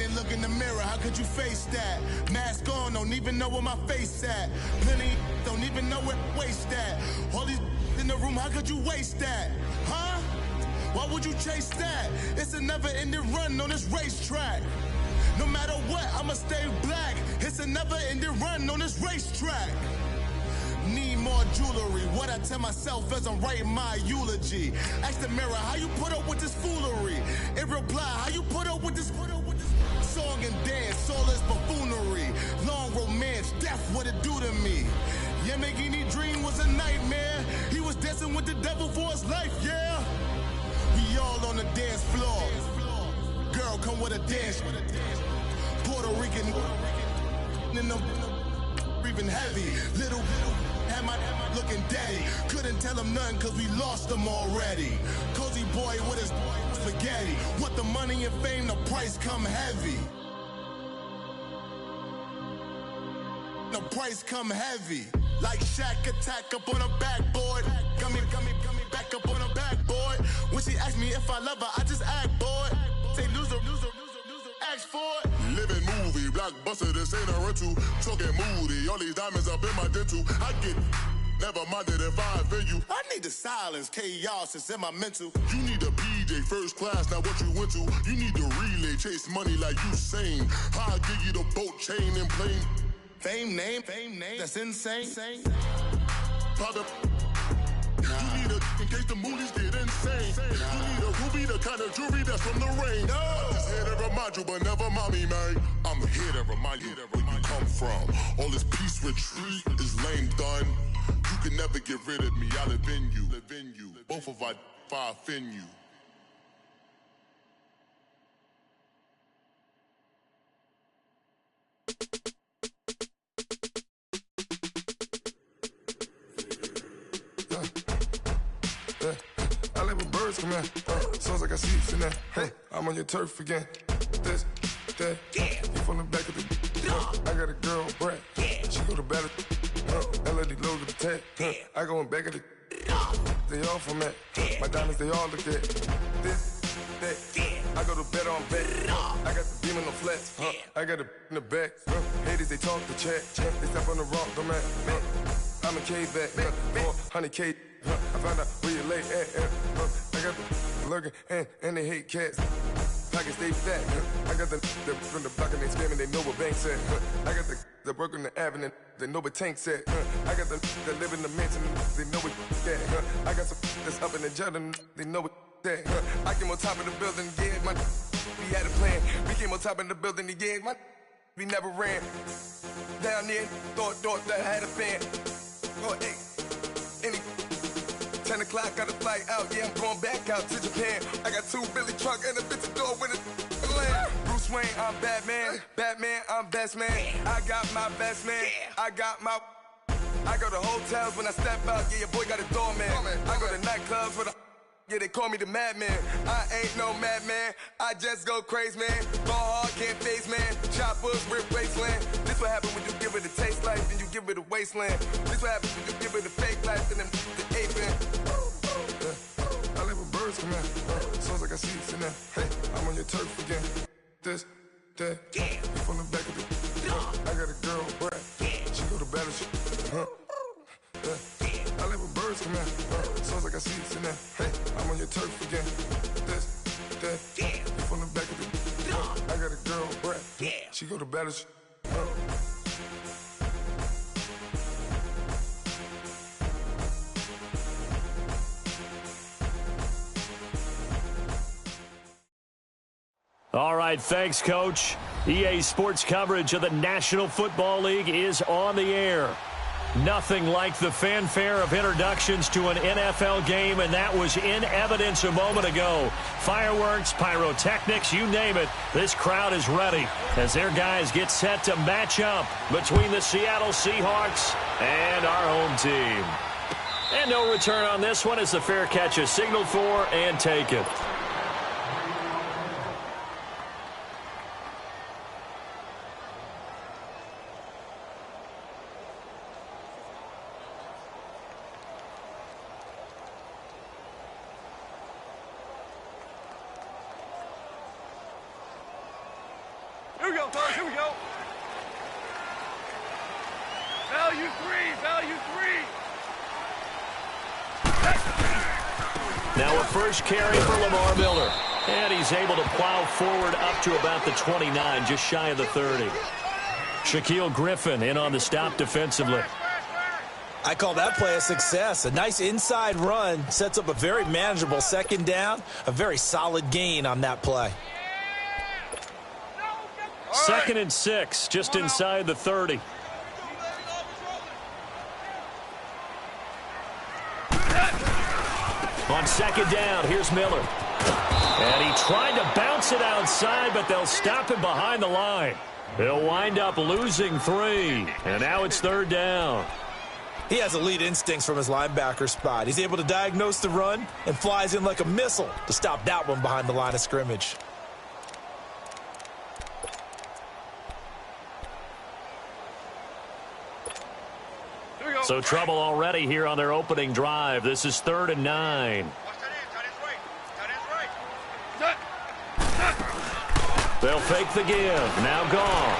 can't look in the mirror, how could you face that? Mask on, don't even know where my face at. Plenty don't even know where waist at. All these in the room, how could you waste that? Huh? Why would you chase that? It's a never-ending run on this racetrack. No matter what, I'ma stay black. It's a never-ending run on this racetrack. Need more jewelry. What I tell myself as I'm writing my eulogy. Ask the mirror, how you put up with this foolery? It reply, how you put up with this song and dance, soulless buffoonery. Long romance, death, what it do to me? Yamagini dream was a nightmare. He was dancing with the devil for his life, yeah. We all on the dance floor. Girl, come with a dance. Puerto Rican in the breathing heavy. Little had my looking daddy. Couldn't tell him nothing cause we lost him already. Cozy boy with his spaghetti. What the money and fame, the price come heavy. The price come heavy. Like Shaq attack up on a backboard. Got me back up on a backboard. When she asked me if I love her, I just act bored. Say loser, ask for it. Living movie, blockbuster, this ain't a rental. Talking moody, all these diamonds up in my dental. I get never minded if I offend you. I need the silence, chaos is in my mental. You need a PJ first class, not what you went to. You need to relay, chase money like you sane. How I give you the boat chain and plane. Fame name, that's insane. Product. You need a in case the movies get insane. You need a ruby, the kind of jewelry that's from the rain. I'm just here to remind you, but never mommy, man. I'm here to remind you where you come from. All this peace retreat is lame done. You can never get rid of me. I live in you. Both of our fire offend you. I live with birds come in. Sounds like I see you in there. Hey, I'm on your turf again. This, that, you from the back of the. I got a girl, Brad. She go to battle. LED logo the tag. I go in back of the. They all from that. My diamonds, they all look at. This, that. I go to bed on bed. I got the beam on the flats. I got it in the back. Haters, they talk the chat. They step on the rock, come at. I'm a K-back. 400K. I found out where you lay at. I got the lurking and they hate cats. Pockets stay fat. I got the from the block and they scamming, they know what banks at. I got the work on the avenue, they know what tanks at. I got the that live in the mansion, they know what that. I got some that's up in the jet and they know what that. I came on top of the building, yeah, my we had a plan. We came on top of the building, yeah, my we never ran. Down there, thought that I had a fan. Oh, hey, any 10 o'clock, got a flight out, yeah, I'm going back out to Japan. I got 2 Billy truck and a bitch door with a land. Bruce Wayne, I'm Batman. Batman, I'm best man. I got my best man. I go to hotels when I step out, yeah, your boy got a doorman. I go to nightclubs with a yeah, they call me the madman. I ain't no madman, I just go crazy, man. Ball hard, can't face, man. Choppers, rip wasteland. This what happen when you give it a taste life, then you give it a wasteland. This what happens when you give it a fake life, and then the ape man. I live with birds come in. Sounds like I see you in there. Hey, I'm on your turf again. This, that, you from the back of the. I got a girl, Brad. She go to battle shit. I live with birds come in. Sounds like I see you in there. Hey, I'm on your turf again. This, that, you from the back of the. I got a girl, Brad. She go to battle shit. All right, thanks, Coach. EA Sports coverage of the National Football League is on the air. Nothing like the fanfare of introductions to an NFL game, and that was in evidence a moment ago. Fireworks, pyrotechnics, you name it. This crowd is ready as their guys get set to match up between the Seattle Seahawks and our home team. And no return on this one as the fair catch is signaled for and taken. go, fellas. Here we go. Value three. Value three. Now a first carry for Lamar Miller. And he's able to plow forward up to about the 29, just shy of the 30. Shaquille Griffin in on the stop defensively. I call that play a success. A nice inside run sets up a very manageable second down. A very solid gain on that play. 2nd and 6, just inside the 30. On 2nd down, here's Miller. And he tried to bounce it outside, but they'll stop him behind the line. He'll wind up losing 3. And now it's 3rd down. He has elite instincts from his linebacker spot. He's able to diagnose the run and flies in like a missile to stop that one behind the line of scrimmage. So trouble already here on their opening drive. This is 3rd and 9. They'll fake the give. Now gone.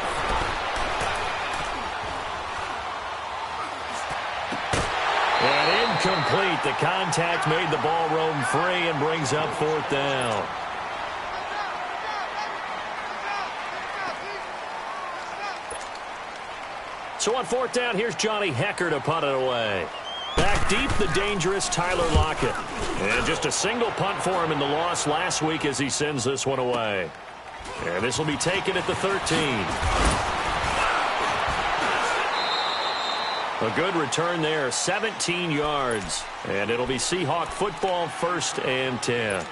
And incomplete. The contact made the ball roam free and brings up 4th down. So on 4th down, here's Johnny Hecker to punt it away. Back deep, the dangerous Tyler Lockett. And just a single punt for him in the loss last week as he sends this one away. And this will be taken at the 13. A good return there, 17 yards. And it'll be Seahawk football, 1st and 10.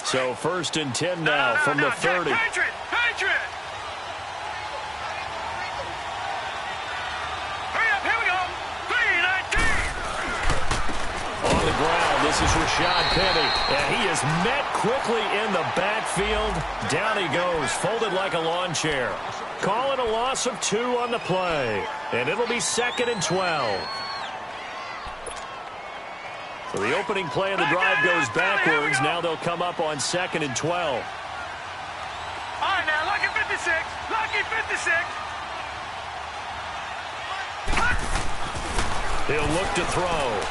So 1st and 10 now from the 30. Patriot! Patriot! Hurry up, here we go! 3-19! On the ground, this is Rashad Penny. And he is met quickly in the backfield. Down he goes, folded like a lawn chair. Call it a loss of 2 on the play. And it'll be 2nd and 12. So the opening play of the drive goes backwards. Now they'll come up on 2nd and 12. All right, now, Lucky 56. Lucky 56. He'll look to throw.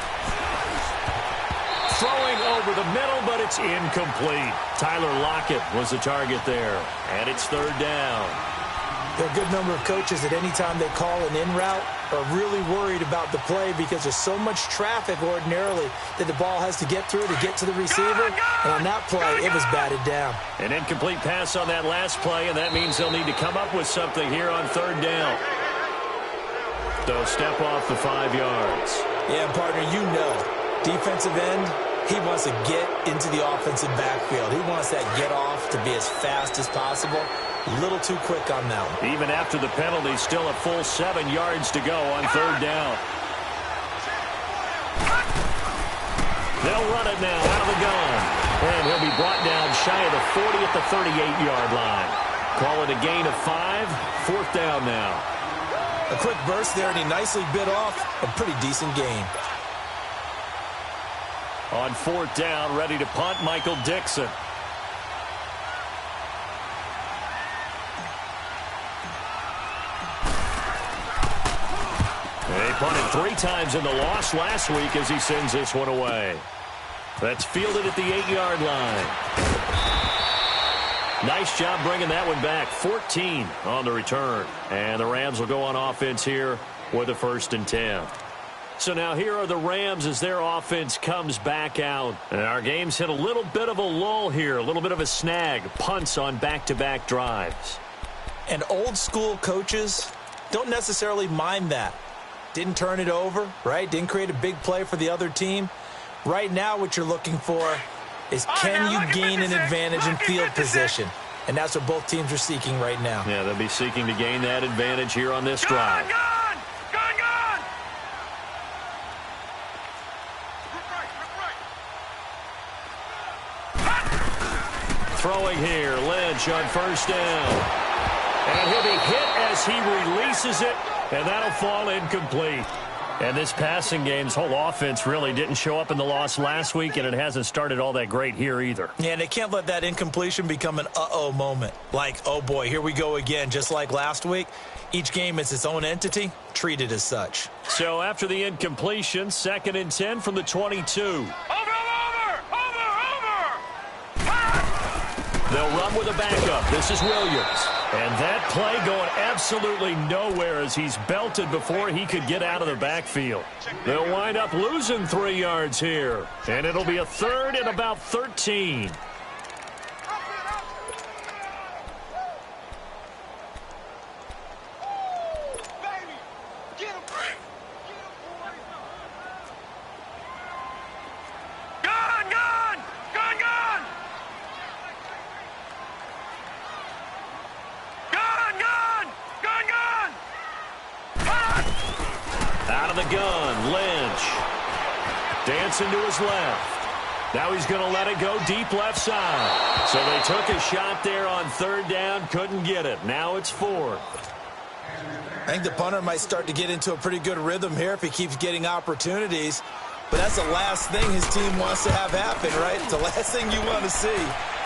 Throwing over the middle, but it's incomplete. Tyler Lockett was the target there. And it's 3rd down. There are a good number of coaches at any time they call an in route are really worried about the play because there's so much traffic ordinarily that the ball has to get through to get to the receiver. And on that play, it was batted down. An incomplete pass on that last play, and that means they'll need to come up with something here on 3rd down. They'll step off the 5 yards. Yeah, partner, you know, defensive end, he wants to get into the offensive backfield. He wants that get off to be as fast as possible. A little too quick on that one. Even after the penalty, still a full 7 yards to go on 3rd down. They'll run it now out of the gun. And he'll be brought down shy of the 40 at the 38-yard line. Call it a gain of 5. 4th down now. A quick burst there, and he nicely bit off a pretty decent gain. On 4th down, ready to punt, Michael Dixon. He punted 3 times in the loss last week as he sends this one away. That's fielded at the 8-yard line. Nice job bringing that one back. 14 on the return. And the Rams will go on offense here with a 1st and 10. So now here are the Rams as their offense comes back out. And our game's hit a little bit of a lull here, a little bit of a snag. Punts on back-to-back drives. And old school coaches don't necessarily mind that. Didn't turn it over, right? Didn't create a big play for the other team. Right now what you're looking for is can you gain an advantage in field position? And that's what both teams are seeking right now. Yeah, they'll be seeking to gain that advantage here on this drive. Throwing here, Lynch on 1st down. And he'll be hit as he releases it, and that'll fall incomplete. And this passing game's whole offense really didn't show up in the loss last week, and it hasn't started all that great here either. Yeah, and they can't let that incompletion become an uh-oh moment. Like, oh boy, here we go again, just like last week. Each game is its own entity, treated as such. So after the incompletion, 2nd and 10 from the 22. They'll run with a backup. This is Williams. And that play going absolutely nowhere as he's belted before he could get out of the backfield. They'll wind up losing 3 yards here. And it'll be a 3rd and about 13. Dancing to his left. Now he's going to let it go deep left side. So they took a shot there on 3rd down, couldn't get it. Now it's 4th. I think the punter might start to get into a pretty good rhythm here if he keeps getting opportunities. But that's the last thing his team wants to have happen, right? The last thing you want to see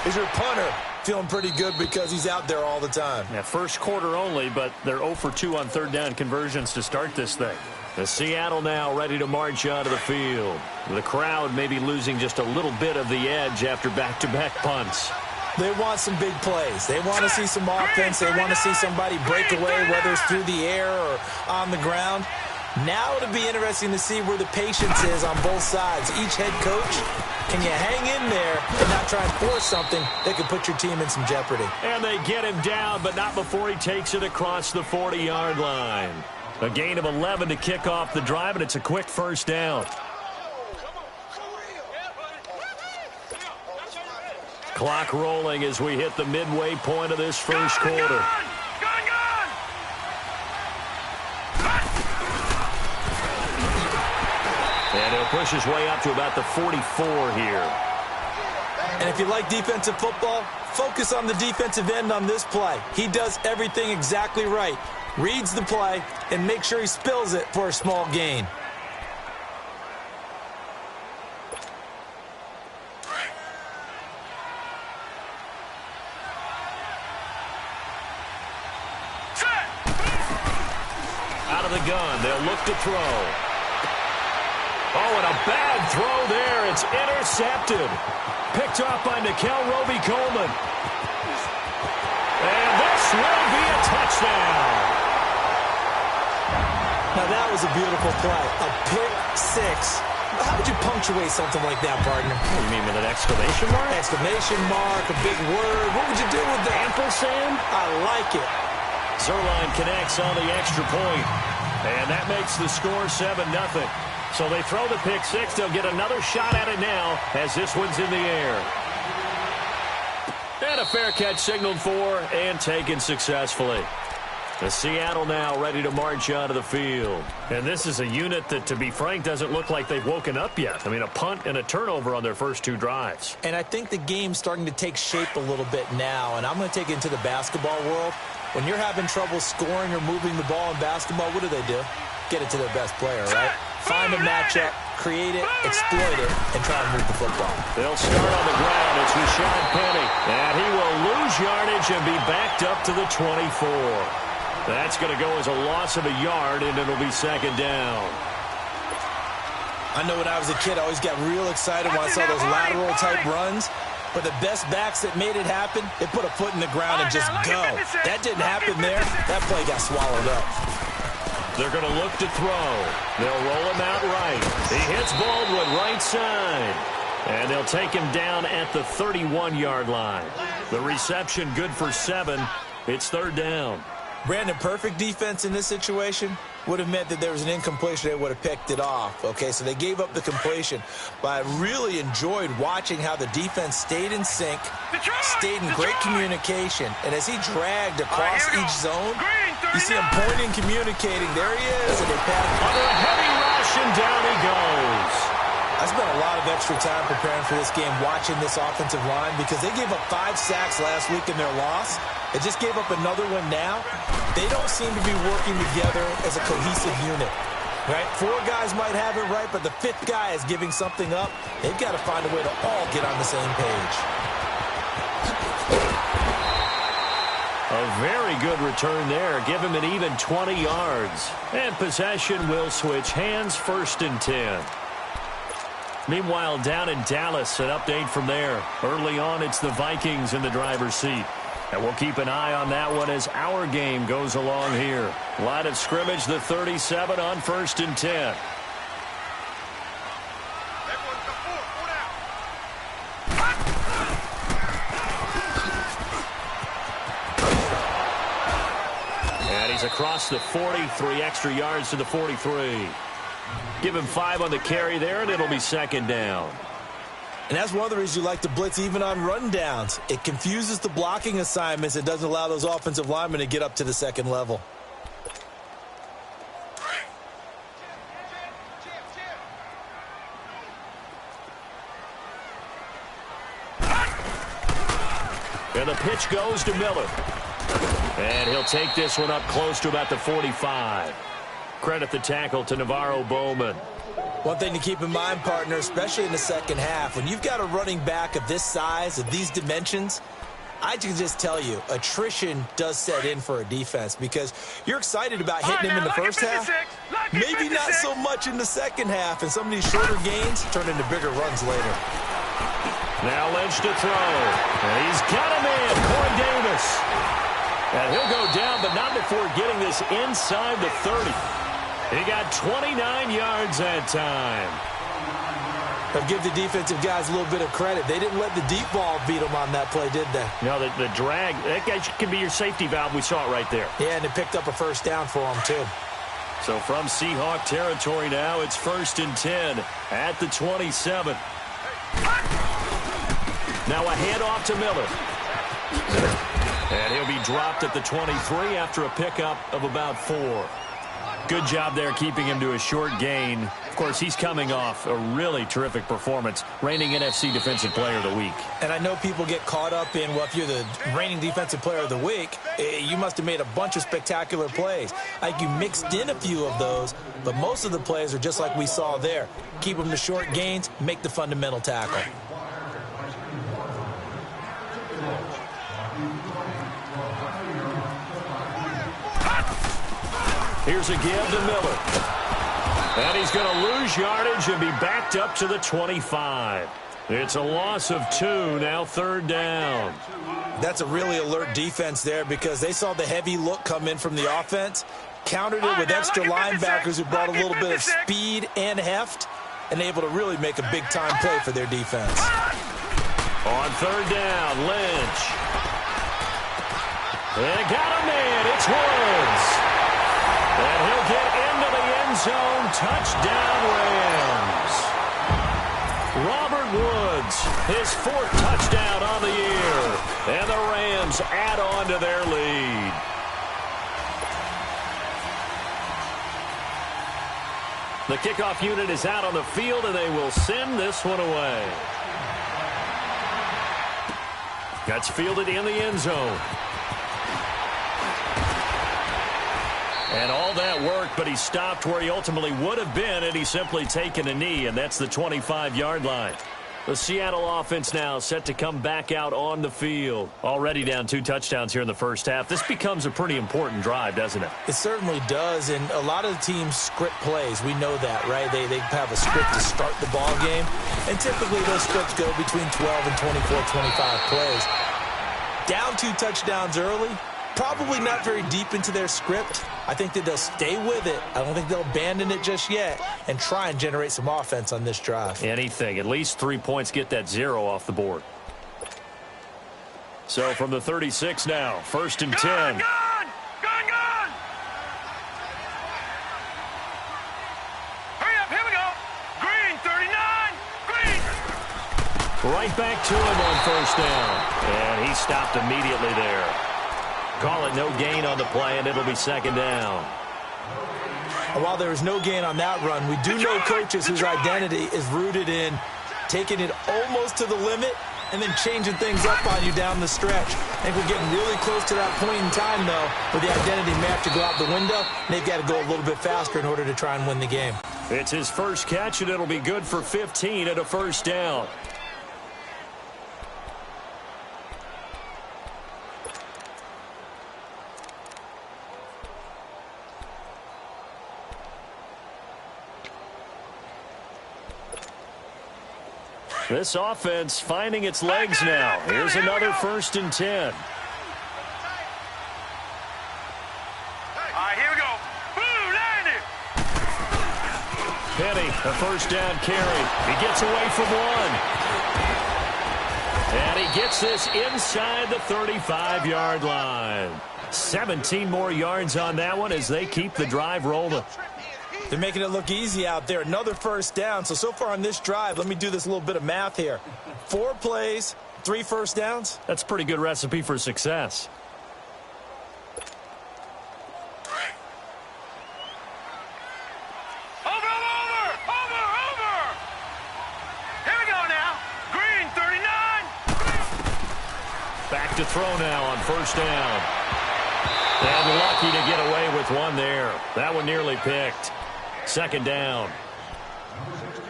is your punter feeling pretty good because he's out there all the time. Yeah, first quarter only, but they're 0 for 2 on 3rd down conversions to start this thing. The Seattle now ready to march onto the field. The crowd maybe losing just a little bit of the edge after back-to-back punts. They want some big plays. They want to see some offense. They want to see somebody break away, whether it's through the air or on the ground. Now it'll be interesting to see where the patience is on both sides. Each head coach, can you hang in there and not try and force something that could put your team in some jeopardy? And they get him down, but not before he takes it across the 40-yard line. A gain of 11 to kick off the drive, and it's a quick 1st down. Clock rolling as we hit the midway point of this first quarter. And he'll push his way up to about the 44 here. And if you like defensive football, focus on the defensive end on this play. He does everything exactly right. Reads the play and makes sure he spills it for a small gain. Out of the gun, they'll look to throw. Oh, and a bad throw there. It's intercepted. Picked off by Nikel Roby-Coleman. And this will be a touchdown. Now that was a beautiful play. A pick 6. How would you punctuate something like that, partner? You mean with an exclamation mark? Exclamation mark, a big word. What would you do with that? Ampersand? I like it. Zerline connects on the extra point. And that makes the score 7-0. So they throw the pick 6. They'll get another shot at it now as this one's in the air. And a fair catch signaled for and taken successfully. The Seattle now ready to march onto the field. And this is a unit that, to be frank, doesn't look like they've woken up yet. I mean, a punt and a turnover on their first 2 drives. And I think the game's starting to take shape a little bit now. And I'm going to take it into the basketball world. When you're having trouble scoring or moving the ball in basketball, what do? Get it to their best player, right? Find a matchup, create it, exploit it, and try to move the football. They'll start on the ground. It's Rashad Penny. And he will lose yardage and be backed up to the 24. That's going to go as a loss of a yard, and it'll be 2nd down. I know when I was a kid, I always got real excited when I saw those lateral-type runs. But the best backs that made it happen, they put a foot in the ground and just go. That didn't happen there. That play got swallowed up. They're going to look to throw. They'll roll him out right. He hits Baldwin right side. And they'll take him down at the 31-yard line. The reception good for 7. It's 3rd down. Brandon, perfect defense in this situation would have meant that there was an incompletion. They would have picked it off. Okay, so they gave up the completion. But I really enjoyed watching how the defense stayed in sync, stayed in great communication. And as he dragged across each zone, you see him pointing, communicating. There he is. And they pat him. Under a heavy rush, and down he goes. I spent a lot of extra time preparing for this game, watching this offensive line, because they gave up 5 sacks last week in their loss. They just gave up another one now. They don't seem to be working together as a cohesive unit. Right? 4 guys might have it right, but the 5th guy is giving something up. They've got to find a way to all get on the same page. A very good return there. Give him an even 20 yards. And possession will switch hands, 1st and 10. Meanwhile, down in Dallas, an update from there. Early on, it's the Vikings in the driver's seat. And we'll keep an eye on that one as our game goes along here. Line of scrimmage, the 37 on 1st and 10. And he's across the 40, 3 extra yards to the 43. Give him 5 on the carry there, and it'll be 2nd down. And that's one of the reasons you like to blitz even on rundowns. It confuses the blocking assignments. It doesn't allow those offensive linemen to get up to the 2nd level. And the pitch goes to Miller. And he'll take this one up close to about the 45. Credit the tackle to Navarro Bowman. One thing to keep in mind, partner, especially in the 2nd half, when you've got a running back of this size, of these dimensions, I can just tell you, attrition does set in for a defense because you're excited about hitting him in the first half. Maybe not so much in the 2nd half, and some of these shorter gains turn into bigger runs later. Now Lynch to throw. And he's got him in, Corey Davis. And he'll go down, but not before getting this inside the 30. He got 29 yards that time. I'll give the defensive guys a little bit of credit. They didn't let the deep ball beat them on that play, did they? No, the drag, that guy can be your safety valve. We saw it right there. Yeah, and it picked up a 1st down for them, too. So from Seahawk territory now, it's 1st and 10 at the 27. Now a handoff to Miller. And he'll be dropped at the 23 after a pickup of about 4. Good job there keeping him to a short gain. Of course, he's coming off a really terrific performance, reigning NFC Defensive Player of the Week. And I know people get caught up in, well, if you're the reigning Defensive Player of the Week, you must have made a bunch of spectacular plays. I think you mixed in a few of those, but most of the plays are just like we saw there. Keep them to short gains, make the fundamental tackle. Here's a give to Miller. And he's going to lose yardage and be backed up to the 25. It's a loss of 2, now 3rd down. That's a really alert defense there because they saw the heavy look come in from the offense, countered it with extra linebackers who brought a little bit of speed and heft, and able to really make a big-time play for their defense. On 3rd down, Lynch. And got him in. It's Woods. And he'll get into the end zone. Touchdown, Rams. Robert Woods, his 4th touchdown on the year. And the Rams add on to their lead. The kickoff unit is out on the field, and they will send this one away. That's fielded in the end zone. And all that work, but he stopped where he ultimately would have been had he simply taken a knee, and that's the 25-yard line. The Seattle offense now set to come back out on the field. Already down 2 touchdowns here in the first half. This becomes a pretty important drive, doesn't it? It certainly does, and a lot of the teams script plays. We know that, right? They have a script to start the ball game, and typically those scripts go between 12 and 24, 25 plays. Down 2 touchdowns early, probably not very deep into their script. I think that they'll stay with it. I don't think they'll abandon it just yet and try and generate some offense on this drive. Anything. At least 3 points, get that 0 off the board. So from the 36 now, 1st and 10. Gone! Hurry up, here we go. Green, 39. Green. Right back to him on 1st down. And he stopped immediately there. Call it no gain on the play, and it'll be 2nd down. And while there is no gain on that run, we do know coaches whose identity is rooted in taking it almost to the limit and then changing things up on you down the stretch. I think we're getting really close to that point in time, though, where the identity may have to go out the window, and they've got to go a little bit faster in order to try and win the game. It's his first catch, and it'll be good for 15 and a first down. This offense finding its legs now. Here's another 1st and 10. All right, here we go. Boom, landed. Penny, a first down carry. He gets away from one. And he gets this inside the 35-yard line. 17 more yards on that one as they keep the drive rolling. They're making it look easy out there. Another first down. So far on this drive, let me do this little bit of math here. 4 plays, 3 first downs. That's a pretty good recipe for success. Over. Here we go now. Green, 39. Back to throw now on first down. And lucky to get away with one there. That one nearly picked. 2nd down.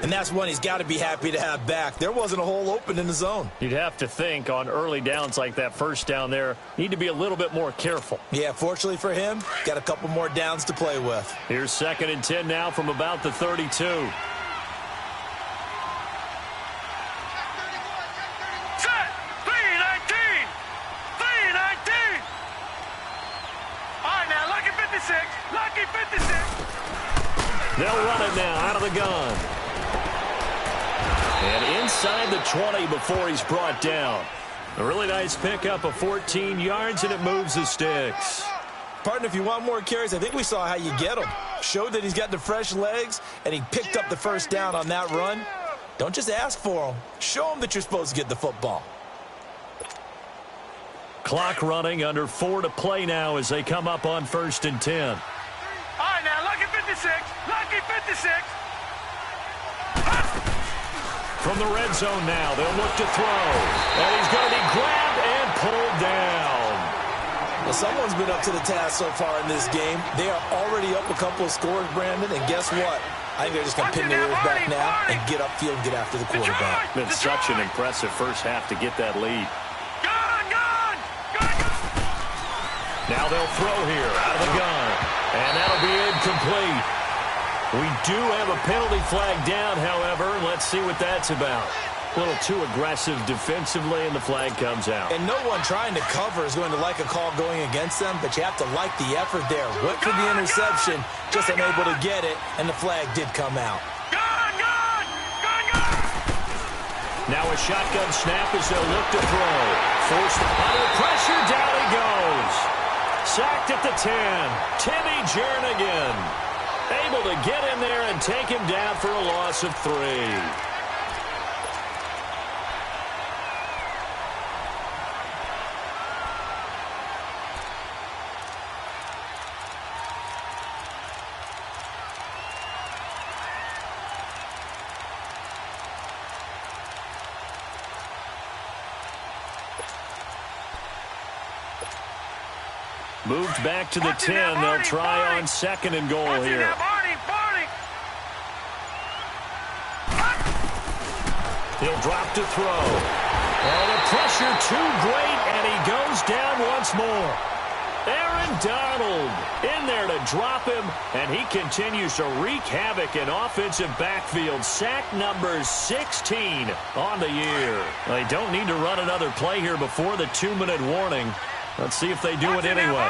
And that's one he's got to be happy to have back. There wasn't a hole open in the zone. You'd have to think on early downs like that first down there, need to be a little bit more careful. Yeah, fortunately for him, got a couple more downs to play with. Here's 2nd and 10 now from about the 32. Set. 3-19. 3-19. All right, now, lucky 56. Lucky 56. They'll run it now out of the gun. And inside the 20 before he's brought down. A really nice pickup of 14 yards, and it moves the sticks. Partner, if you want more carries, I think we saw how you get them. Showed that he's got the fresh legs, and he picked up the first down on that run. Don't just ask for them. Show them that you're supposed to get the football. Clock running, under 4 to play now as they come up on 1st and 10. All right, now, lucky 56. Lucky 56. From the red zone now, they'll look to throw. And he's going to be grabbed and pulled down. Well, someone's been up to the task so far in this game. They are already up a couple of scores, Brandon, and guess what? I think they're just going to pin their ears back now and get upfield and get after the quarterback. Been such an impressive first half to get that lead. Gun. Now they'll throw here out of the gun. And that'll be incomplete. We do have a penalty flag down, however. Let's see what that's about. A little too aggressive defensively, and the flag comes out. And no one trying to cover is going to like a call going against them, but you have to like the effort there. Went for the interception, just unable to get it, and the flag did come out. Gun. Now a shotgun snap as they'll look to throw. Forced under pressure, down he goes. Sacked at the 10. Timmy Jernigan able to get in there and take him down for a loss of 3. Moved back to the 10. They'll try on 2nd and goal here. He'll drop to throw. And the pressure too great, and he goes down once more. Aaron Donald in there to drop him, and he continues to wreak havoc in offensive backfield. Sack number 16 on the year. They don't need to run another play here before the 2-minute warning. Let's see if they do it anyway.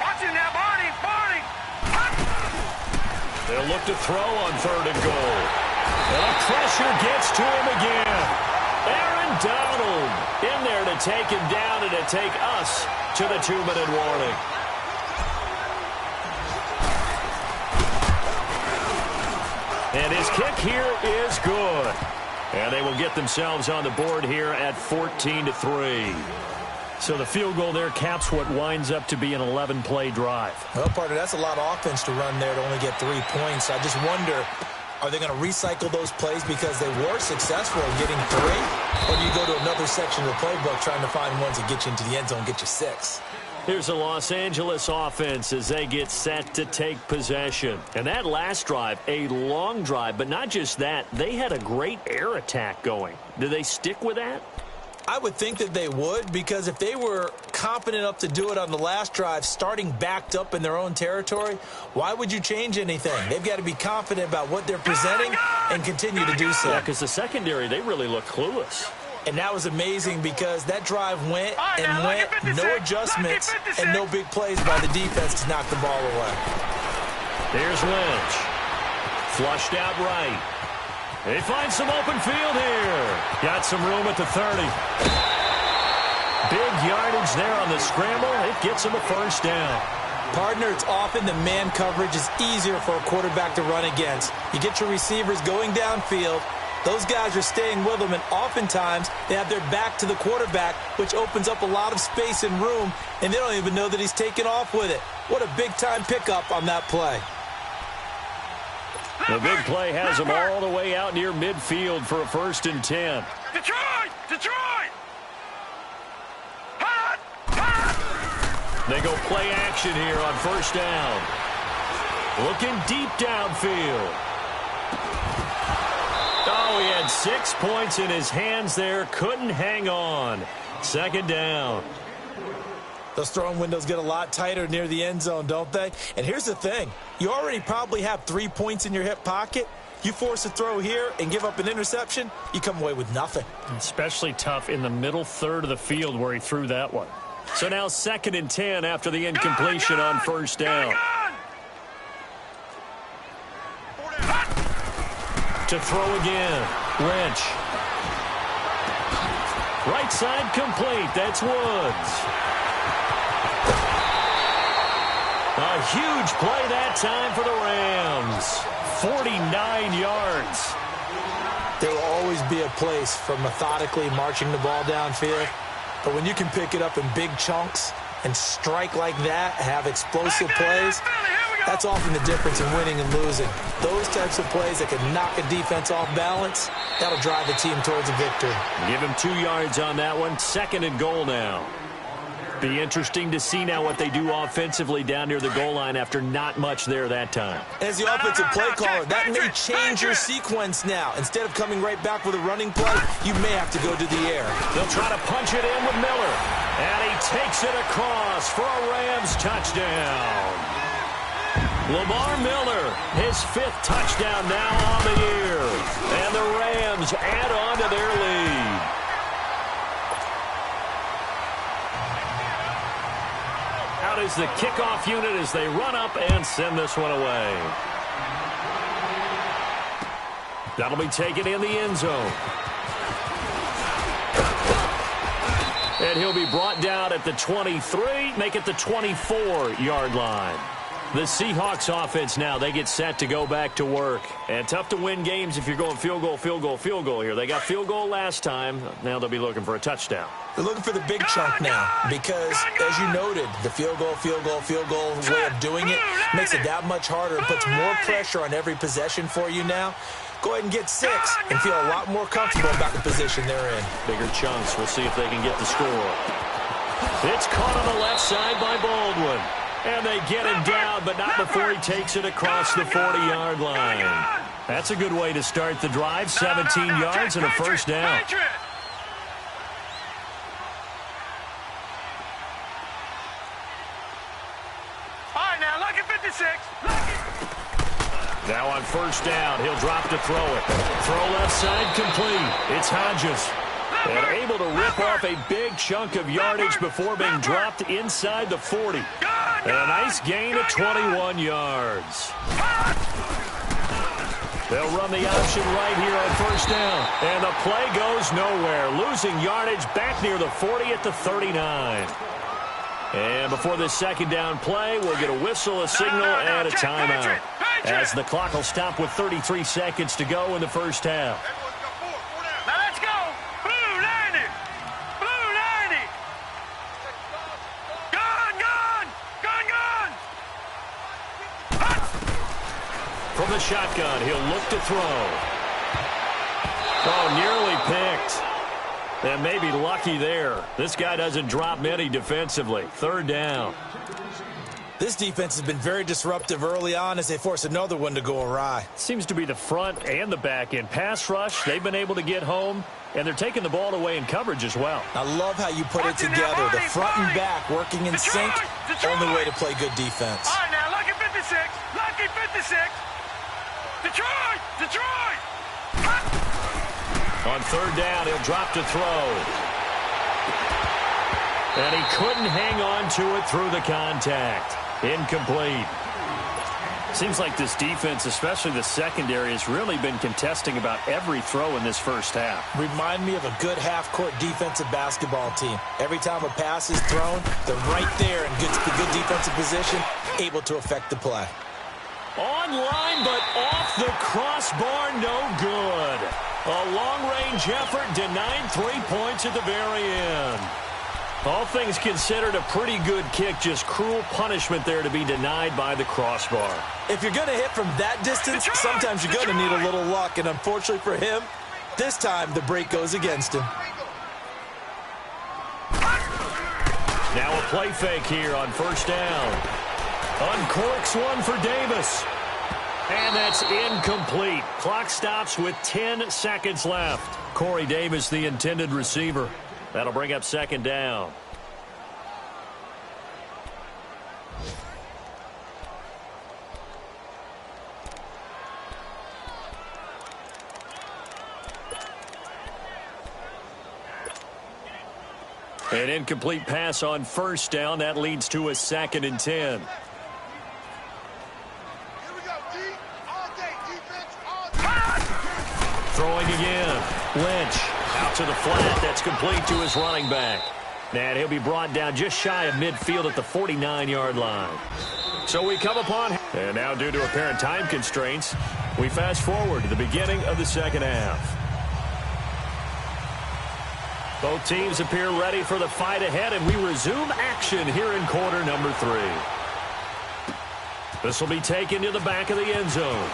Watch it now, Barney. They'll look to throw on 3rd and goal. And the pressure gets to him again. Aaron Donald in there to take him down and to take us to the 2-minute warning. And his kick here is good. And they will get themselves on the board here at 14-3. So the field goal there caps what winds up to be an 11-play drive. Well, partner, that's a lot of offense to run there to only get 3 points. I just wonder Are they going to recycle those plays because they were successful in getting 3? Or do you go to another section of the playbook trying to find ones that get you into the end zone and get you 6? Here's the Los Angeles offense as they get set to take possession. And that last drive, a long drive, but not just that. They had a great air attack going. Do they stick with that? I would think that they would, because if they were confident enough to do it on the last drive, starting backed up in their own territory, why would you change anything? They've got to be confident about what they're presenting and continue to do so. Yeah, because the secondary, they really look clueless. And that was amazing because that drive went and went, no adjustments, and no big plays by the defense to knock the ball away. Here's Lynch. Flushed out right. They find some open field here. Got some room at the 30. Big yardage there on the scramble. It gets him a first down. Partner, it's often the man coverage is easier for a quarterback to run against. You get your receivers going downfield. Those guys are staying with them, and oftentimes they have their back to the quarterback, which opens up a lot of space and room, and they don't even know that he's taken off with it. What a big-time pickup on that play. The big play has them all the way out near midfield for a 1st and 10. Detroit! Detroit! Hot! Hot! They go play action here on 1st down. Looking deep downfield. Oh, he had 6 points in his hands there. Couldn't hang on. 2nd down. Those throwing windows get a lot tighter near the end zone, don't they? And here's the thing. You already probably have 3 points in your hip pocket. You force a throw here and give up an interception, you come away with nothing. Especially tough in the middle third of the field where he threw that one. So now 2nd and 10 after the incompletion on 1st down. To throw again. Lynch. Right side complete. That's Woods. A huge play that time for the Rams. 49 yards. There will always be a place for methodically marching the ball downfield. But when you can pick it up in big chunks and strike like that, have explosive plays, that's often the difference in winning and losing. Those types of plays that can knock a defense off balance, that'll drive the team towards a victory. Give him 2 yards on that one. 2nd and goal now. Be interesting to see now what they do offensively down near the goal line after not much there that time. As the offensive play caller, that may change your sequence now. Instead of coming right back with a running play, you may have to go to the air. They'll try to punch it in with Miller. And he takes it across for a Rams touchdown. Lamar Miller, his 5th touchdown now on the year. And the Rams add on to their lead. Out is the kickoff unit as they run up and send this one away. That'll be taken in the end zone. And he'll be brought down at the 23, make it the 24-yard line. The Seahawks offense now, they get set to go back to work. And tough to win games if you're going field goal, field goal, field goal here. They got field goal last time. Now they'll be looking for a touchdown. They're looking for the big chunk now because, as you noted, the field goal way of doing it makes it that much harder. It puts more pressure on every possession for you now. Go ahead and get 6 and feel a lot more comfortable about the position they're in. Bigger chunks. We'll see if they can get the score. It's caught on the left side by Baldwin. And they get him down, but not before he takes it across the 40-yard line. That's a good way to start the drive. 17 yards and a 1st down. All right, now, lucky 56. Now on 1st down, he'll drop to throw it. Throw left side complete. It's Hodges. And able to rip off a big chunk of yardage before being dropped inside the 40. And a nice gain of 21 yards. They'll run the option right here on 1st down. And the play goes nowhere. Losing yardage back near the 40 at the 39. And before this 2nd down play, we'll get a whistle, a signal, and a timeout. As the clock will stop with 33 seconds to go in the 1st half. Now let's go. Blue 90. Blue 90. Gun, gun. Gun, gun. From the shotgun, he'll look to throw. Oh, nearly picked. And maybe lucky there. This guy doesn't drop many defensively. Third down. This defense has been very disruptive early on as they force another one to go awry. Seems to be the front and the back end. Pass rush, they've been able to get home, and they're taking the ball away in coverage as well. I love how you put it together. The front and back working in sync. Only way to play good defense. All right, now, lucky 56. Lucky 56. Detroit! Detroit! On third down, he'll drop to throw. And he couldn't hang on to it through the contact. Incomplete. Seems like this defense, especially the secondary, has really been contesting about every throw in this first half. Remind me of a good half-court defensive basketball team. Every time a pass is thrown, they're right there in good defensive position, able to affect the play. Online, but off the crossbar, no good. A long-range effort denied 3 points at the very end. All things considered, a pretty good kick. Just cruel punishment there to be denied by the crossbar. If you're going to hit from that distance, sometimes you're going to need a little luck. And unfortunately for him, this time the break goes against him. Now a play fake here on first down. Uncorks one for Davis. And that's incomplete. Clock stops with 10 seconds left. Corey Davis, the intended receiver. That'll bring up second down. An incomplete pass on first down. That leads to a 2nd and 10. Throwing again. Lynch out to the flat. That's complete to his running back. And he'll be brought down just shy of midfield at the 49-yard line. So we come upon, and now due to apparent time constraints, we fast forward to the beginning of the second half. Both teams appear ready for the fight ahead, and we resume action here in quarter number 3. This will be taken to the back of the end zone.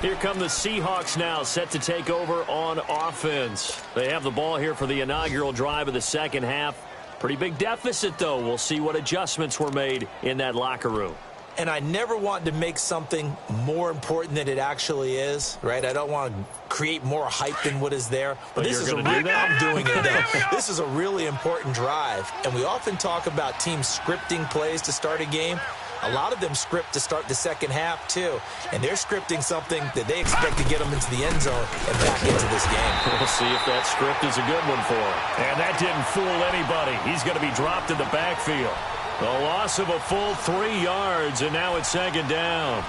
Here come the Seahawks now, set to take over on offense. They have the ball here for the inaugural drive of the second half. Pretty big deficit, though. We'll see what adjustments were made in that locker room. And I never want to make something more important than it actually is, right? I don't want to create more hype than what is there. But this is I'm doing it, though. This is a really important drive. And we often talk about teams scripting plays to start a game. A lot of them script to start the second half, too. And they're scripting something that they expect to get them into the end zone and back into this game. We'll see if that script is a good one for him. And that didn't fool anybody. He's going to be dropped in the backfield. A loss of a full 3 yards, and now it's second down.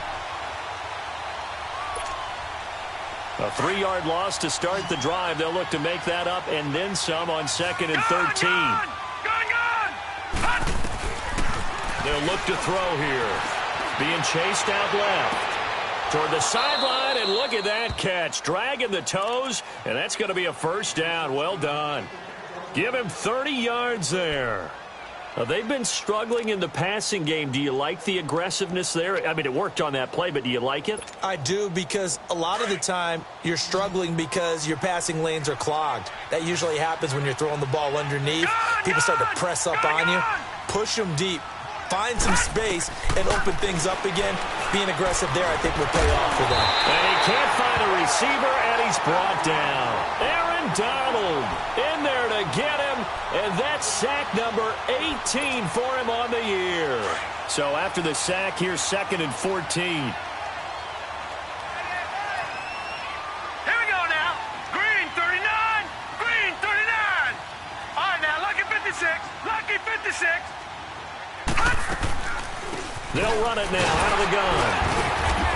A 3-yard loss to start the drive. They'll look to make that up and then some on 2nd and 13. They'll look to throw here. Being chased out left. Toward the sideline, and look at that catch. Dragging the toes, and that's going to be a first down. Well done. Give him 30 yards there. They've been struggling in the passing game. Do you like the aggressiveness there? I mean, it worked on that play, but do you like it? I do, because a lot of the time you're struggling because your passing lanes are clogged. That usually happens when you're throwing the ball underneath. People start to press up on you. Push them deep. Find some space and open things up again. Being aggressive there, I think, will pay off for them. And he can't find a receiver, and he's brought down. Aaron Donald in there to get him, and that's sack number 18 for him on the year. So after the sack, here's 2nd and 14. Here we go now. Green 39. Green 39. All right, now, lucky 56. Lucky 56. They'll run it now out of the gun.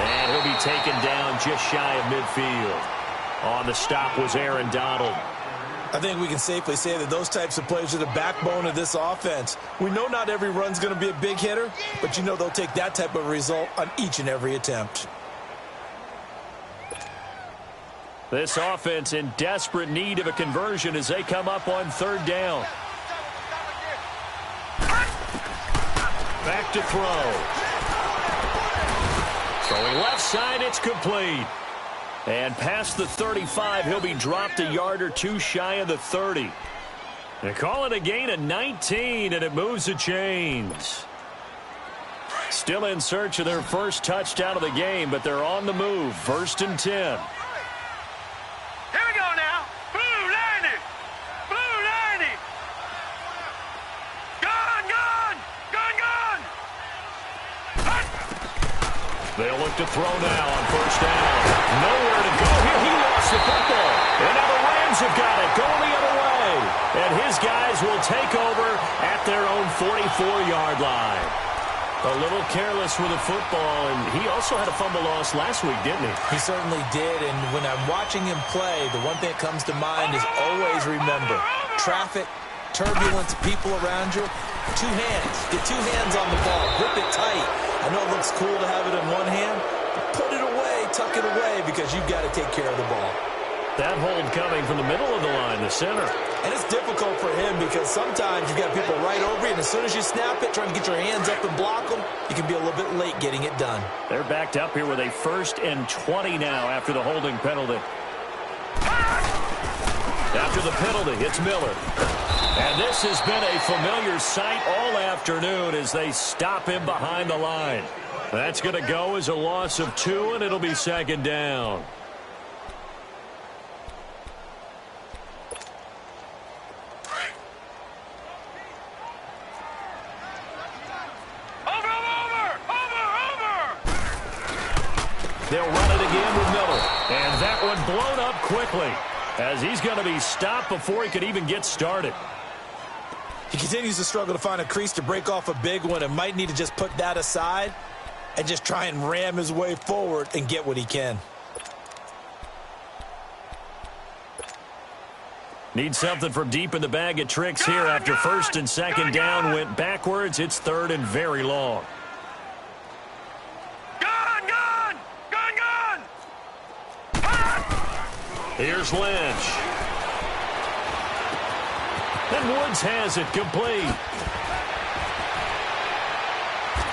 And he'll be taken down just shy of midfield. On the stop was Aaron Donald. I think we can safely say that those types of plays are the backbone of this offense. We know not every run's going to be a big hitter, but you know they'll take that type of result on each and every attempt. This offense in desperate need of a conversion as they come up on third down. back to throw. Throwing left side, it's complete. And past the 35, he'll be dropped a yard or two shy of the 30. They call it a gain of 19, and it moves the chains. Still in search of their first touchdown of the game, but they're on the move. 1st and 10. Here we go now. Blue 90. Blue 90. Gun, gun. Gun, gun. They'll look to throw now on 1st down. Nowhere to go here. He lost the football. And now the Rams have got it. Going the other way. And his guys will take over at their own 44-yard line. A little careless with the football, and he also had a fumble loss last week, didn't he? He certainly did, and when I'm watching him play, the one thing that comes to mind is always remember, traffic, turbulence, people around you, 2 hands. Get 2 hands on the ball. Grip it tight. I know it looks cool to have it in one hand, but put it away, tuck it away, because you've got to take care of the ball. That hold coming from the middle of the line, the center. And it's difficult for him because sometimes you've got people right over you, and as soon as you snap it, trying to get your hands up and block them, you can be a little bit late getting it done. They're backed up here with a 1st and 20 now after the holding penalty. After the penalty, it's Miller. And this has been a familiar sight all afternoon as they stop him behind the line. That's going to go as a loss of 2, and it'll be 2nd down. They'll run it again with Miller. And that one blown up quickly as he's going to be stopped before he could even get started. He continues to struggle to find a crease to break off a big one and might need to just put that aside and just try and ram his way forward and get what he can. Need something from deep in the bag of tricks here after 1st and 2nd down went backwards. It's 3rd and very long. Here's Lynch. And Woods has it complete.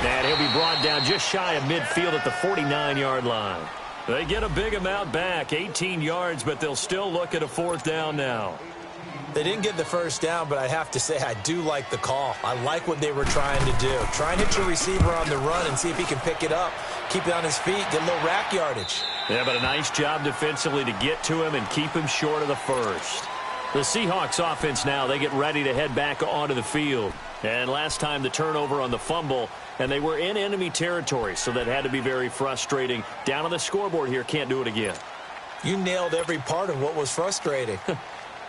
And he'll be brought down just shy of midfield at the 49-yard line. They get a big amount back, 18 yards, but they'll still look at a 4th down now. They didn't get the 1st down, but I have to say I do like the call. I like what they were trying to do. Try and hit your receiver on the run and see if he can pick it up. Keep it on his feet, get a little rack yardage. Yeah, but a nice job defensively to get to him and keep him short of the 1st. The Seahawks offense now, they get ready to head back onto the field. And last time the turnover on the fumble, and they were in enemy territory, so that had to be very frustrating. Down on the scoreboard here, can't do it again. You nailed every part of what was frustrating.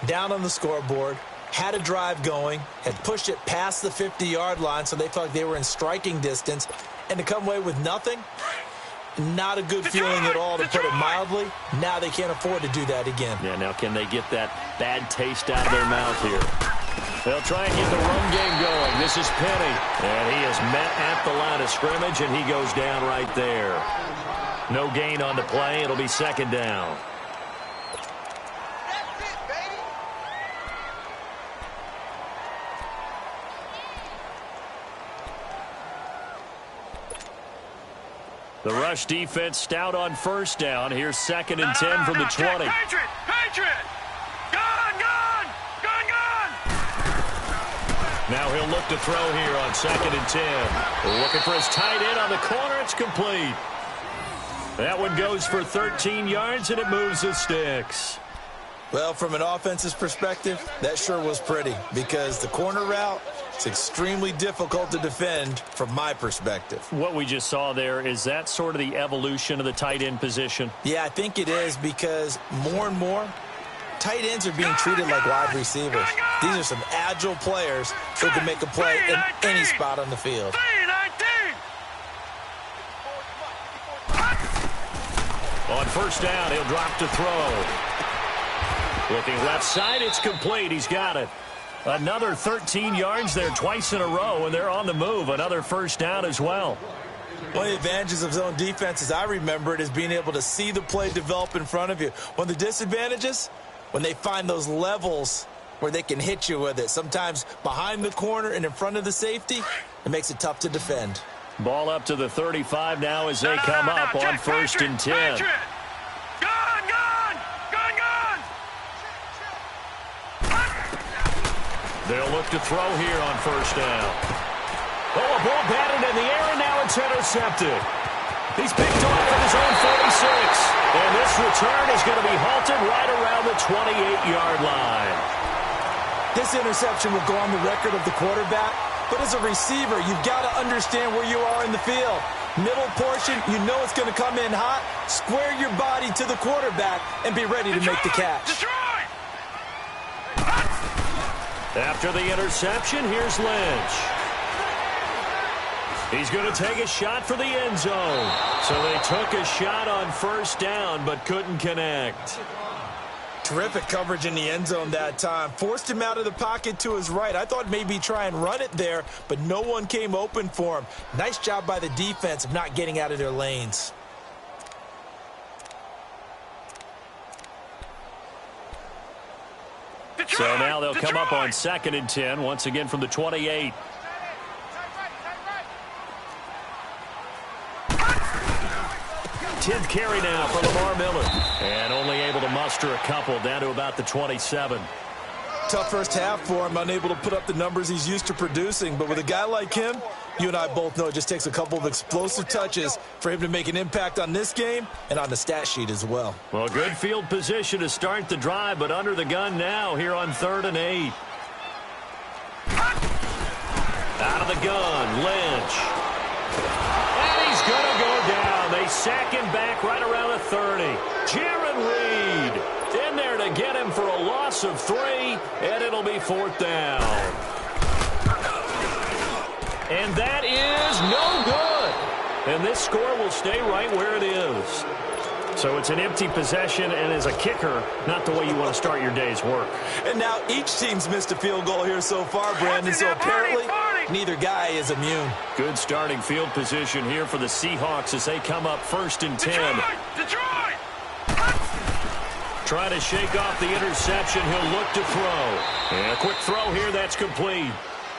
Down on the scoreboard, had a drive going, had pushed it past the 50-yard line, so they felt like they were in striking distance, and to come away with nothing, not a good feeling at all, to put it mildly. Now they can't afford to do that again. Yeah, now can they get that bad taste out of their mouth here? They'll try and get the run game going. This is Penny, and he is met at the line of scrimmage, and he goes down right there. No gain on the play. It'll be 2nd down. The rush defense stout on 1st down. Here's 2nd and 10 from the 20. Patriot! Patriot! Gun, gun! Gun, gun! Now he'll look to throw here on 2nd and 10. Looking for his tight end on the corner. It's complete. That one goes for 13 yards, and it moves the sticks. Well, from an offense's perspective, that sure was pretty because the corner route, it's extremely difficult to defend from my perspective. What we just saw there, is that sort of the evolution of the tight end position? Yeah, I think it is because more and more, tight ends are being treated like wide receivers. These are some agile players who can make a play in any spot on the field. On 1st down, he'll drop to throw. Looking left side, it's complete. He's got it. Another 13 yards there twice in a row, and they're on the move. Another 1st down as well. One of the advantages of zone defense, as I remember it, is being able to see the play develop in front of you. One of the disadvantages, when they find those levels where they can hit you with it. Sometimes behind the corner and in front of the safety, it makes it tough to defend. Ball up to the 35 now as they come up on first and 10. They'll look to throw here on first down. Oh, a ball batted in the air, and now it's intercepted. He's picked off at his own 46. And this return is going to be halted right around the 28-yard line. This interception will go on the record of the quarterback, but as a receiver, you've got to understand where you are in the field. Middle portion, you know it's going to come in hot. Square your body to the quarterback and be ready to make the catch. After the interception, here's Lynch. He's going to take a shot for the end zone. So they took a shot on first down but couldn't connect. Terrific coverage in the end zone that time. Forced him out of the pocket to his right. I thought maybe try and run it there, but no one came open for him. Nice job by the defense of not getting out of their lanes. So now they'll come up on 2nd and 10, once again from the 28. Tenth carry now for Lamar Miller. And only able to muster a couple down to about the 27. Tough first half for him, unable to put up the numbers he's used to producing. But with a guy like him, you and I both know it just takes a couple of explosive touches for him to make an impact on this game and on the stat sheet as well. Well, good field position to start the drive, but under the gun now here on 3rd and 8. Out of the gun, Lynch. And he's going to go down. They sack him back right around the 30. Jaron Reed in there to get him for a loss of 3, and it'll be 4th down. And that is no good. And this score will stay right where it is. So it's an empty possession, and as a kicker, not the way you want to start your day's work. And now each team's missed a field goal here so far, Brandon, so apparently neither guy is immune. Good starting field position here for the Seahawks as they come up 1st and 10. Detroit! Trying to shake off the interception. He'll look to throw. And a quick throw here. That's complete.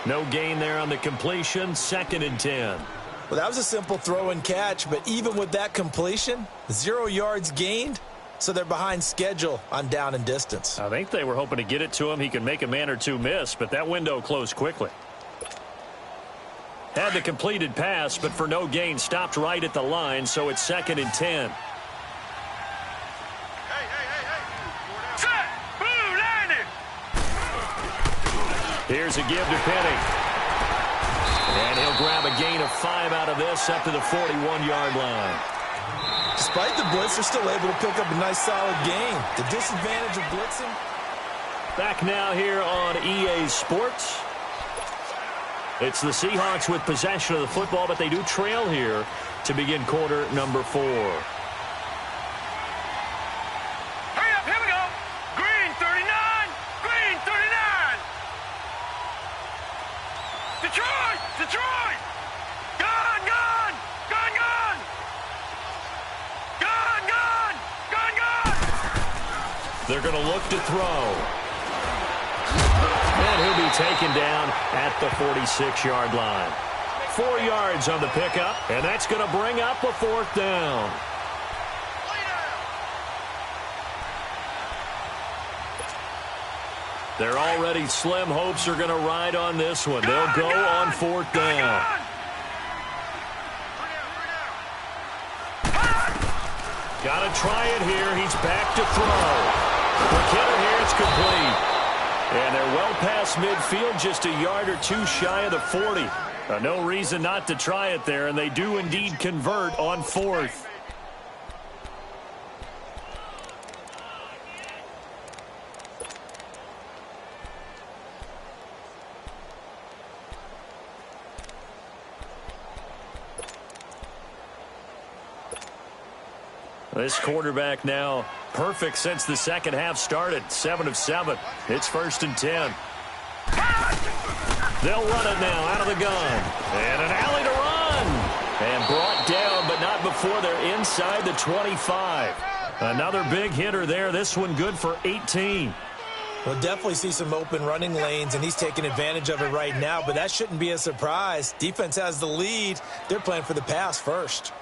No gain there on the completion. 2nd and 10. Well, that was a simple throw and catch, but even with that completion, 0 yards gained, so they're behind schedule on down and distance. I think they were hoping to get it to him. He could make a man or two miss, but that window closed quickly. Had the completed pass, but for no gain, stopped right at the line, so it's 2nd and 10. Here's a give to Penny. And he'll grab a gain of 5 out of this up to the 41-yard line. Despite the blitz, they're still able to pick up a nice solid gain. The disadvantage of blitzing. Back now here on EA Sports. It's the Seahawks with possession of the football, but they do trail here to begin quarter number 4. Hurry up, here we go. Green 39, green 39. Detroit, Detroit. Gun, gun, gun, gun. Gun, gun, gun, gun. They're going to look to throw. And he'll be taken down at the 46-yard line. 4 yards on the pickup, and that's going to bring up a 4th down. They're already slim hopes are going to ride on this one. They'll go on 4th down. Got to try it here. He's back to throw. McKinnon here, it's complete. And they're well past midfield, just a yard or two shy of the 40. No reason not to try it there, and they do indeed convert on 4th. This quarterback now perfect since the second half started. 7 of 7. It's 1st and 10. They'll run it now out of the gun. And an alley to run. And brought down, but not before they're inside the 25. Another big hitter there. This one good for 18. We'll definitely see some open running lanes, and he's taking advantage of it right now, but that shouldn't be a surprise. Defense has the lead. They're playing for the pass first.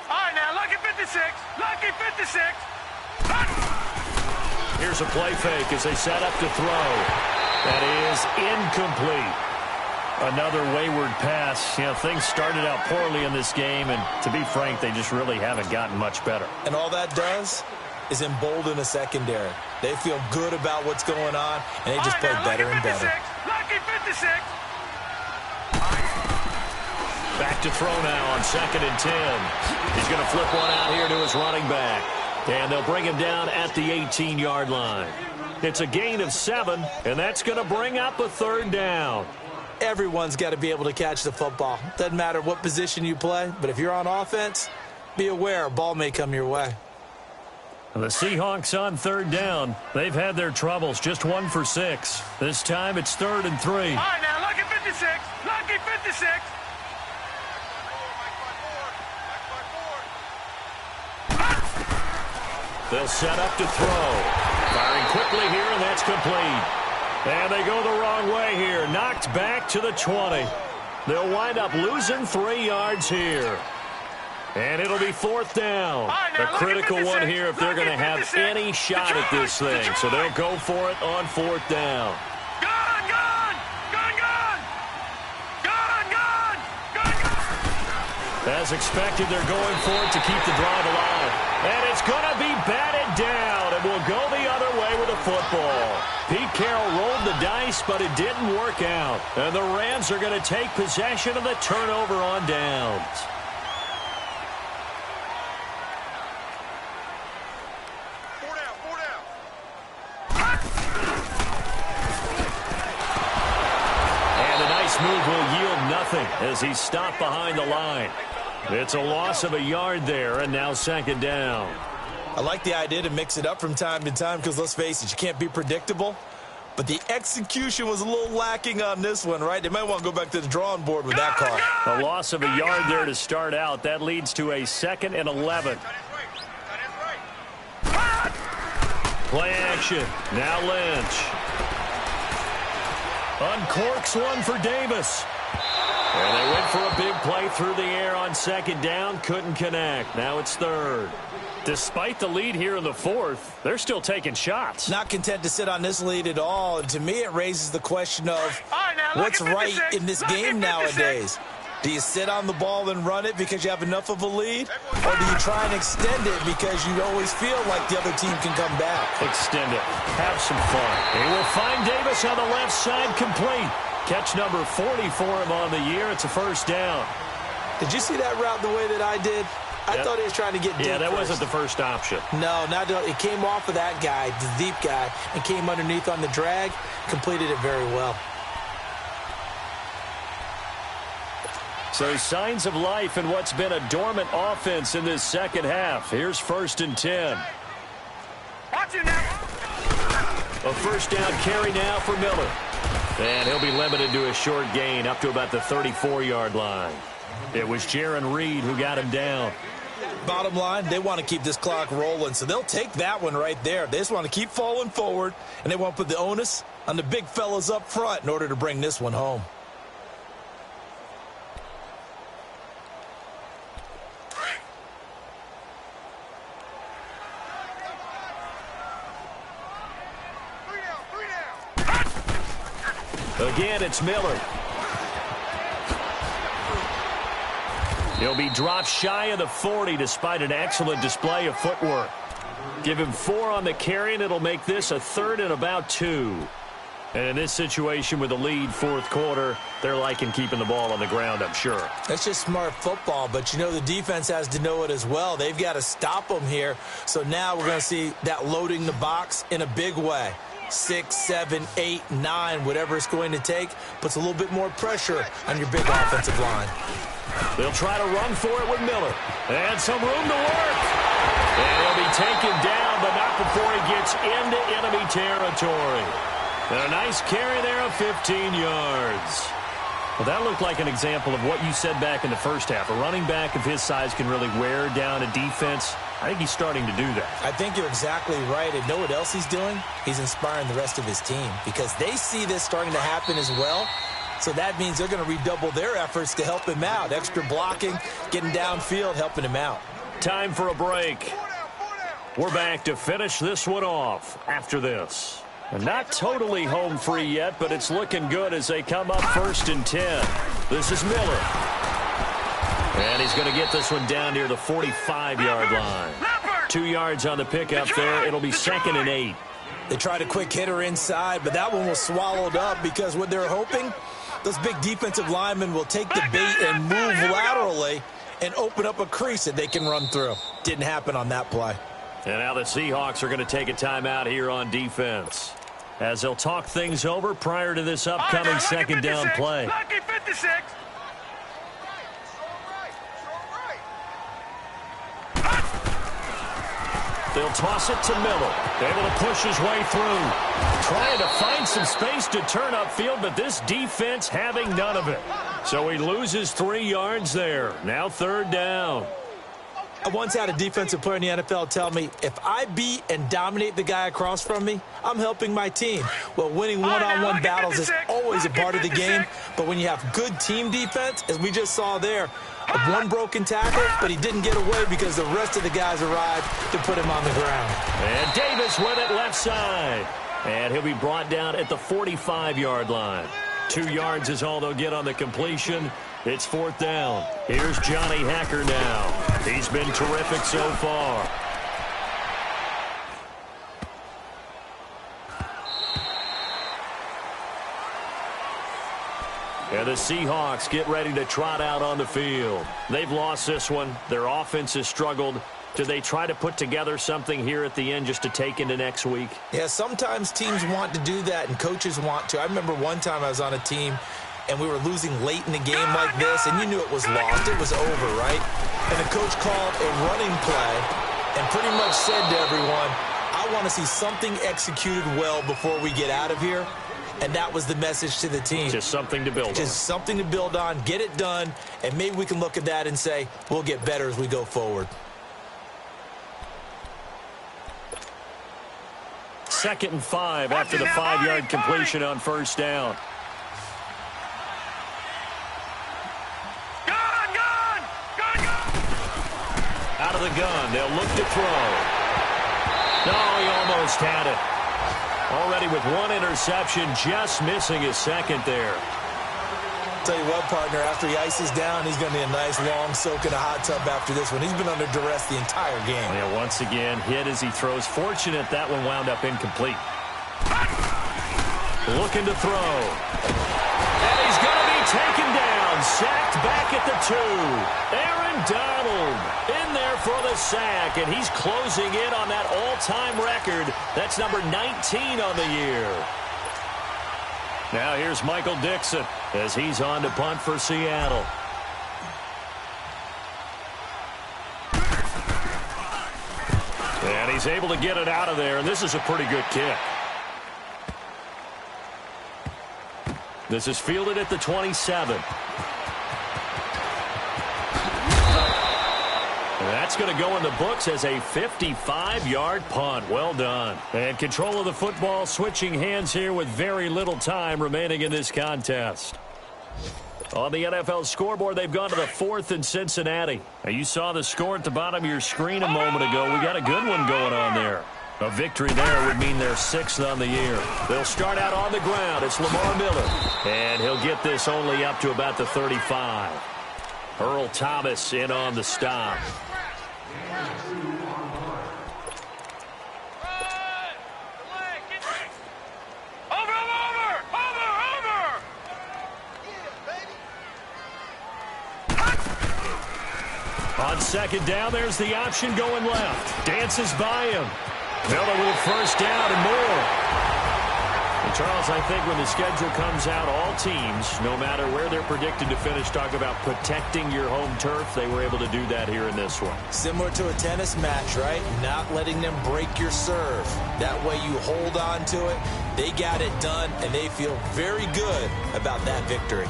All right, now, lucky 56. Lucky 56. Here's a play fake as they set up to throw. That is incomplete. Another wayward pass. You know, things started out poorly in this game, and to be frank, they just really haven't gotten much better. And all that does is embolden a secondary. They feel good about what's going on, and they just play better and better. Lucky 56. Back to throw now on 2nd and 10. He's going to flip one out here to his running back. And they'll bring him down at the 18-yard line. It's a gain of 7, and that's going to bring up a 3rd down. Everyone's got to be able to catch the football. Doesn't matter what position you play, but if you're on offense, be aware a ball may come your way. The Seahawks on 3rd down. They've had their troubles, just 1 for 6. This time it's 3rd and 3. All right, now, lucky 56. Lucky 56. They'll set up to throw. Firing quickly here, and that's complete. And they go the wrong way here. Knocked back to the 20. They'll wind up losing 3 yards here. And it'll be 4th down. A critical one here if they're going to have any shot at this thing. So they'll go for it on 4th down. Gun, gun! Gun, gun! Gun, gun! Gun, gun! As expected, they're going for it to keep the drive alive. And it's going to be batted down, and we'll go the other way with a football. Pete Carroll rolled the dice, but it didn't work out. And the Rams are going to take possession of the turnover on downs. Four down. And a nice move will yield nothing as he's stopped behind the line. It's a loss of a yard there, and now 2nd down. I like the idea to mix it up from time to time because, let's face it, you can't be predictable. But the execution was a little lacking on this one, right? They might want to go back to the drawing board with that call. A loss of a yard there to start out. That leads to a 2nd and 11. Play action. Now Lynch. Uncorks one for Davis. And they went for a big play through the air on 2nd down. Couldn't connect. Now it's 3rd. Despite the lead here in the 4th, they're still taking shots. Not content to sit on this lead at all. And to me, it raises the question of what's right in this game nowadays. Do you sit on the ball and run it because you have enough of a lead? Or do you try and extend it because you always feel like the other team can come back? Extend it. Have some fun. He will find Davis on the left side complete. Catch number 40 for him on the year. It's a 1st down. Did you see that route the way that I did? I thought he was trying to get deep. Yeah, that wasn't the first option. No, it came off of that guy, the deep guy, and came underneath on the drag. Completed it very well. So signs of life in what's been a dormant offense in this 2nd half. Here's 1st and 10. Watch it now. A 1st down carry now for Miller. And he'll be limited to a short gain up to about the 34-yard line. It was Jaron Reed who got him down. Bottom line, they want to keep this clock rolling, so they'll take that one right there. They just want to keep falling forward, and they want to put the onus on the big fellas up front in order to bring this one home. Again, it's Miller. He'll be dropped shy of the 40 despite an excellent display of footwork. Give him 4 on the carry, and it'll make this a 3rd and about 2. And in this situation with the lead 4th quarter, they're liking keeping the ball on the ground, I'm sure. That's just smart football, but you know the defense has to know it as well. They've got to stop them here. So now we're going to see that loading the box in a big way. 6, 7, 8, 9, whatever it's going to take, puts a little bit more pressure on your big offensive line. They'll try to run for it with Miller. And some room to work. And he'll be taken down, but not before he gets into enemy territory. And a nice carry there of 15 yards. Well, that looked like an example of what you said back in the first half. A running back of his size can really wear down a defense. I think he's starting to do that. I think you're exactly right. And know what else he's doing? He's inspiring the rest of his team because they see this starting to happen as well. So that means they're going to redouble their efforts to help him out. Extra blocking, getting downfield, helping him out. Time for a break. We're back to finish this one off after this. And not totally home free yet, but it's looking good as they come up 1st and 10. This is Miller. And he's going to get this one down near the 45-yard line. 2 yards on the pickup there. It'll be 2nd and 8. They tried a quick hitter inside, but that one was swallowed up because what they're hoping, those big defensive linemen will take the bait and move laterally and open up a crease that they can run through. Didn't happen on that play. And now the Seahawks are going to take a timeout here on defense as they'll talk things over prior to this upcoming second down play. Lucky 56. They'll toss it to Miller. Able to push his way through. Trying to find some space to turn upfield, but this defense having none of it. So he loses 3 yards there. Now 3rd down. I once had a defensive player in the NFL tell me, if I beat and dominate the guy across from me, I'm helping my team. Well, winning one-on-one battles is always a part of the game, but when you have good team defense, as we just saw there, one broken tackle, but he didn't get away because the rest of the guys arrived to put him on the ground. And Davis with it left side. And he'll be brought down at the 45-yard line. 2 yards is all they'll get on the completion. It's 4th down. Here's Johnny Hacker now. He's been terrific so far. And the Seahawks get ready to trot out on the field. They've lost this one. Their offense has struggled. Do they try to put together something here at the end just to take into next week? Yeah, sometimes teams want to do that and coaches want to. I remember one time I was on a team and we were losing late in the game like this, and you knew it was lost. It was over, right? And the coach called a running play and pretty much said to everyone, I want to see something executed well before we get out of here. And that was the message to the team. Just something to build on. Just something to build on, get it done, and maybe we can look at that and say, we'll get better as we go forward. 2nd and 5 after the 5-yard completion on 1st down. Out of the gun, they'll look to throw. No, he almost had it. Already with 1 interception, just missing his 2nd there. Tell you what, partner, after he ices down, he's going to be a nice long soak in a hot tub after this one. He's been under duress the entire game. Yeah, once again, hit as he throws. Fortunate that one wound up incomplete. Looking to throw. And he's going to be taken down. Sacked back at the 2. Aaron Donald in there for the sack, and he's closing in on that all-time record. That's number 19 on the year. Now here's Michael Dixon as he's on to punt for Seattle. And he's able to get it out of there, and this is a pretty good kick. This is fielded at the 27. That's going to go in the books as a 55-yard punt. Well done. And control of the football switching hands here with very little time remaining in this contest. On the NFL scoreboard, they've gone to the 4th in Cincinnati. Now, you saw the score at the bottom of your screen a moment ago. We got a good one going on there. A victory there would mean they're 6th on the year. They'll start out on the ground. It's Lamar Miller. And he'll get this only up to about the 35. Earl Thomas in on the stop. On 2nd down, there's the option going left. Dances by him. Miller with a 1st down and more. And Charles, I think when the schedule comes out, all teams, no matter where they're predicted to finish, talk about protecting your home turf. They were able to do that here in this one. Similar to a tennis match, right? Not letting them break your serve. That way you hold on to it. They got it done, and they feel very good about that victory.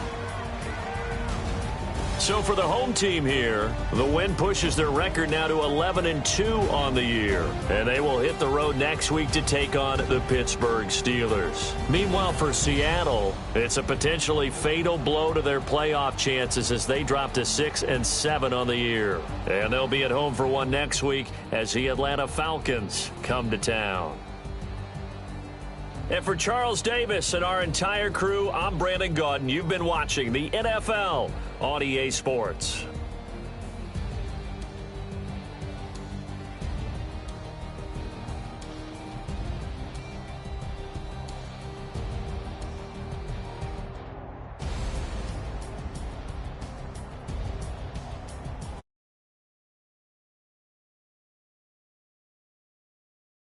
So for the home team here, the win pushes their record now to 11-2 on the year. And they will hit the road next week to take on the Pittsburgh Steelers. Meanwhile, for Seattle, it's a potentially fatal blow to their playoff chances as they drop to 6-7 on the year. And they'll be at home for one next week as the Atlanta Falcons come to town. And for Charles Davis and our entire crew, I'm Brandon Gaudin. You've been watching the NFL on EA Sports.